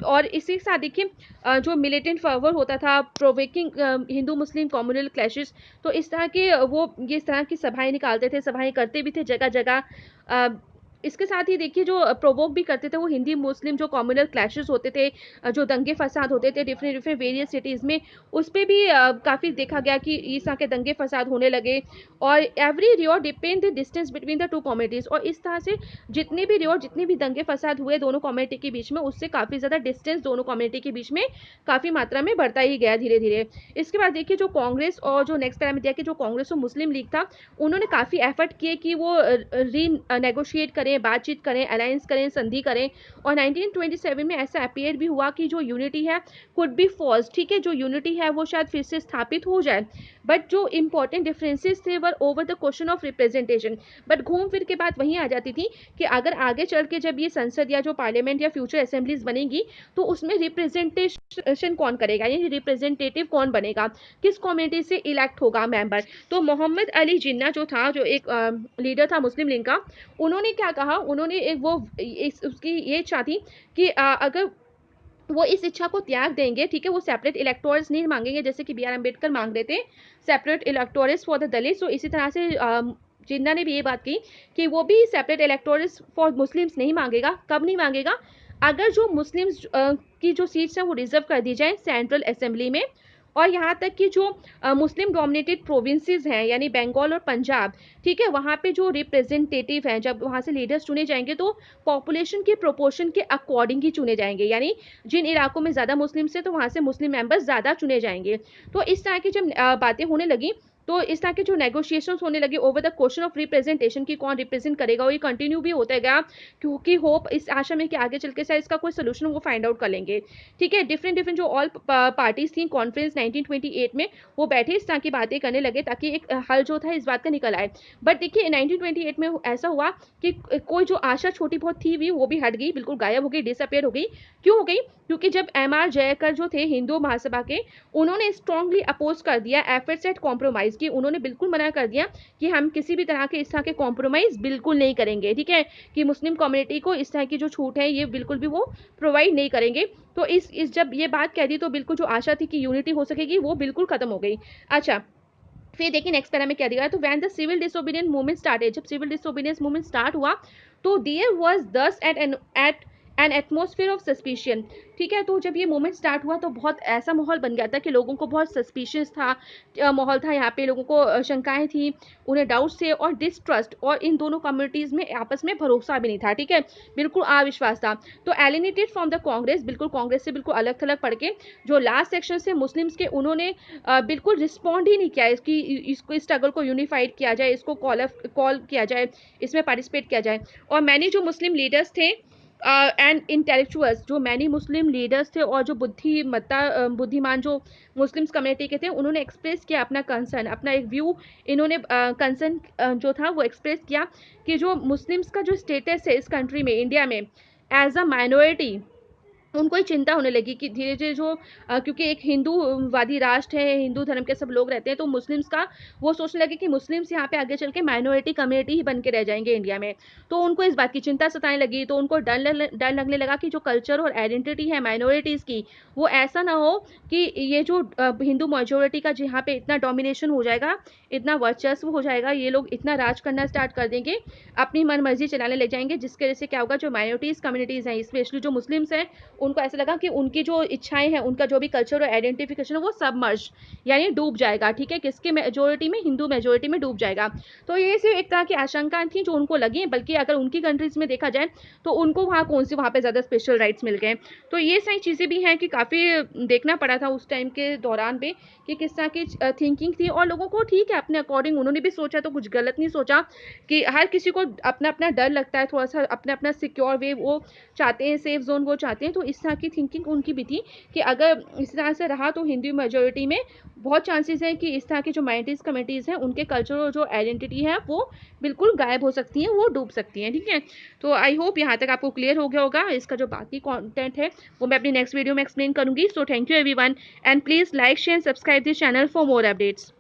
और इसी के साथ देखिए जो मिलिटेंट फर्वर होता था, प्रोवोकिंग हिंदू मुस्लिम कम्युनल क्लैशेस, तो इस तरह के वो ये इस तरह की सभाएं निकालते थे, सभाएं करते भी थे जगह जगह। इसके साथ ही देखिए जो प्रोवोक भी करते थे वो हिंदी मुस्लिम जो कम्युनल क्लैशेस होते थे, जो दंगे फसाद होते थे डिफरेंट डिफरेंट वेरियस सिटीज़ में, उस पे भी काफ़ी देखा गया कि इस तरह के दंगे फसाद होने लगे। और every riot deepened the distance between the two communities, और इस तरह से जितने भी रियोर जितने भी दंगे फसाद हुए दोनों कम्युनिटी के बीच में, उससे काफ़ी ज़्यादा डिस्टेंस दोनों कम्युनिटी के बीच में काफ़ी मात्रा में बढ़ता ही गया धीरे धीरे। इसके बाद देखिए जो कांग्रेस और जो नेक्स्ट पैरामीटर दिया कि जो कांग्रेस और मुस्लिम लीग था, उन्होंने काफ़ी एफर्ट किए कि वो री नेगोशिएट करें, बातचीत करें, अलायंस करें, संधि करें। और 1927 में ऐसा अपीयर भी हुआ कि जो यूनिटी है कुड बी फॉल्स, ठीक है, जो यूनिटी है वो शायद फिर से स्थापित हो जाए, बट जो इंपॉर्टेंट डिफरेंसेस थे were over the question of representation. But घूम फिर के बात वहीं आ जाती थी कि अगर आगे चल के जब ये संसद या जो पार्लियामेंट या फ्यूचर असेंबलीज बनेगी, तो उसमें रिप्रेजेंटेशन कौन करेगा, यानी रिप्रेजेंटेटिव कौन बनेगा, किस कम्युनिटी से इलेक्ट होगा मेंबर। तो मोहम्मद अली जिन्ना जो था, जो एक लीडर था मुस्लिम लीग का, उन्होंने क्या कहा, उन्होंने एक वो उसकी ये इच्छा थी कि अगर वो इस इच्छा को त्याग देंगे, ठीक है, वो सेपरेट इलेक्टोरल्स नहीं मांगेंगे जैसे कि B.R. अम्बेडकर मांग रहे थे सेपरेट इलेक्टोरल्स फॉर द दलित। तो इसी तरह से जिन्ना ने भी ये बात की कि वो भी सेपरेट इलेक्टोरल्स फॉर मुस्लिम्स नहीं मांगेगा। कब नहीं मांगेगा? अगर जो मुस्लिम्स की जो सीट्स हैं वो रिजर्व कर दी जाए सेंट्रल असेंबली में, और यहाँ तक कि जो मुस्लिम डोमिनेटेड प्रोविंसेस हैं यानी बंगाल और पंजाब, ठीक है, वहाँ पे जो रिप्रेजेंटेटिव हैं, जब वहाँ से लीडर्स चुने जाएंगे तो पॉपुलेशन के प्रोपोर्शन के अकॉर्डिंग ही चुने जाएंगे, यानी जिन इलाकों में ज़्यादा मुस्लिम्स हैं तो वहाँ से मुस्लिम मेंबर्स ज़्यादा चुने जाएंगे। तो इस तरह की जब बातें होने लगी, तो इस तरह के जो नेगोशिएशंस होने लगे over the question of representation की कौन रिप्रेजेंट करेगा, और ये कंटिन्यू भी होता गया, क्योंकि होप इस आशा में कि आगे चल के शायद इसका कोई सोल्यूशन वो फाइंड आउट कर लेंगे, ठीक है। डिफरेंट डिफरेंट जो ऑल पार्टीज थी कॉन्फ्रेंस 1928 में, वो बैठे इस तरह की बातें करने लगे ताकि एक हल जो था इस बात का निकल आए। बट देखिए 1928 में ऐसा हुआ कि कोई जो आशा छोटी बहुत थी भी वो भी हट गई, बिल्कुल गायब हो गई, डिसअपेयर हो गई। क्यों हो गई? क्योंकि जब M.R. जयकर जो थे हिंदू महासभा के, उन्होंने स्ट्रांगली अपोज कर दिया एफर्ट्स एट कॉम्प्रोमाइज की, उन्होंने बिल्कुल मना कर दिया कि हम किसी भी तरह के इस तरह के कॉम्प्रोमाइज बिल्कुल नहीं करेंगे, ठीक है, कि मुस्लिम कम्युनिटी को इस तरह की जो छूट है ये बिल्कुल भी वो प्रोवाइड नहीं करेंगे। तो इस जब ये बात कह दी तो बिल्कुल जो आशा थी कि यूनिटी हो सकेगी वो बिल्कुल खत्म हो गई। अच्छा, फिर देखिए नेक्स्ट पैरा में क्या दिया है, तो when the civil disobedience movement started, जब सिविल डिसोबीडियंस मूवमेंट स्टार्ट हुआ, तो there was thus at an atmosphere of suspicion, ठीक है। तो जब ये मूवमेंट स्टार्ट हुआ तो बहुत ऐसा माहौल बन गया था कि लोगों को बहुत सस्पिशियस था, माहौल था यहाँ पे, लोगों को शंकाएं थी, उन्हें डाउट्स थे और डिसट्रस्ट, और इन दोनों कम्युनिटीज़ में आपस में भरोसा भी नहीं था, ठीक है, बिल्कुल अविश्वास था। तो एलिनेटेड फ्रॉम द कांग्रेस, बिल्कुल कांग्रेस से बिल्कुल अलग थलग पड़ के जो लास्ट सेक्शन से मुस्लिम्स के, उन्होंने बिल्कुल रिस्पॉन्ड ही नहीं किया इसकी, इसको इस स्ट्रगल को यूनिफाइड किया जाए, इसको कॉल किया जाए, इसमें पार्टिसिपेट किया जाए। और मैंने जो मुस्लिम लीडर्स थे एंड इंटेलेक्चुअल्स, जो मैनी मुस्लिम लीडर्स थे और जो बुद्धिमान जो मुस्लिम्स कम्युनिटी के थे, उन्होंने एक्सप्रेस किया अपना कंसर्न, अपना एक व्यू इन्होंने कंसर्न जो था वो एक्सप्रेस किया कि जो मुस्लिम्स का जो स्टेटस है इस कंट्री में, इंडिया में, एज अ माइनॉरिटी, उनको एक चिंता होने लगी कि धीरे धीरे जो क्योंकि एक हिंदूवादी राष्ट्र है, हिंदू धर्म के सब लोग रहते हैं, तो मुस्लिम्स का वो सोचने लगे कि मुस्लिम्स यहाँ पे आगे चल के माइनॉरिटी कम्युनिटी ही बन के रह जाएंगे इंडिया में। तो उनको इस बात की चिंता सताने लगी, तो उनको डर लगने लगा कि जो कल्चर और आइडेंटिटी है माइनॉरिटीज़ की, वो ऐसा ना हो कि ये जो हिंदू मेजोरिटी का जहाँ पे इतना डोमिनेशन हो जाएगा, इतना वर्चस्व हो जाएगा, ये लोग इतना राज करना स्टार्ट कर देंगे, अपनी मन मर्जी चलाने लग जाएंगे, जिसकी वजह से क्या होगा, जो माइनॉरिटीज़ कम्युनिटीज़ हैं, स्पेशली जो मुस्लिम्स हैं, उनको ऐसा लगा कि उनकी जो इच्छाएं हैं, उनका जो भी कल्चर और आइडेंटिफिकेशन है, वो सबमर्ज यानी डूब जाएगा। ठीक है, किसके मेजोरिटी में, हिंदू मेजोरिटी में डूब जाएगा। तो ये सिर्फ एक तरह की आशंका थी जो उनको लगी, बल्कि अगर उनकी कंट्रीज में देखा जाए तो उनको वहाँ कौन से वहाँ पे ज़्यादा स्पेशल राइट्स मिल गए। तो ये सारी चीज़ें भी हैं कि काफ़ी देखना पड़ा था उस टाइम के दौरान पे कि किस तरह की थिंकिंग थी, और लोगों को ठीक है अपने अकॉर्डिंग उन्होंने भी सोचा, तो कुछ गलत नहीं सोचा कि हर किसी को अपना अपना डर लगता है, थोड़ा सा अपना अपना सिक्योर वे वो चाहते हैं, सेफ जोन वो चाहते हैं। तो इस तरह की थिंकिंग उनकी भी थी कि अगर इस तरह से रहा तो हिंदू मेजोरिटी में बहुत चांसेस है कि इस तरह की जो माइनॉरिटीज़ कम्युनिटीज़ हैं उनके कल्चर और जो आइडेंटिटी है वो बिल्कुल गायब हो सकती हैं, वो डूब सकती हैं। ठीक है, तो आई होप यहाँ तक आपको क्लियर हो गया होगा। इसका जो बाकी कंटेंट है वो मैं अपनी नेक्स्ट वीडियो में एक्सप्लेन करूँगी। So thank you everyone, and please like share subscribe this channel for more updates.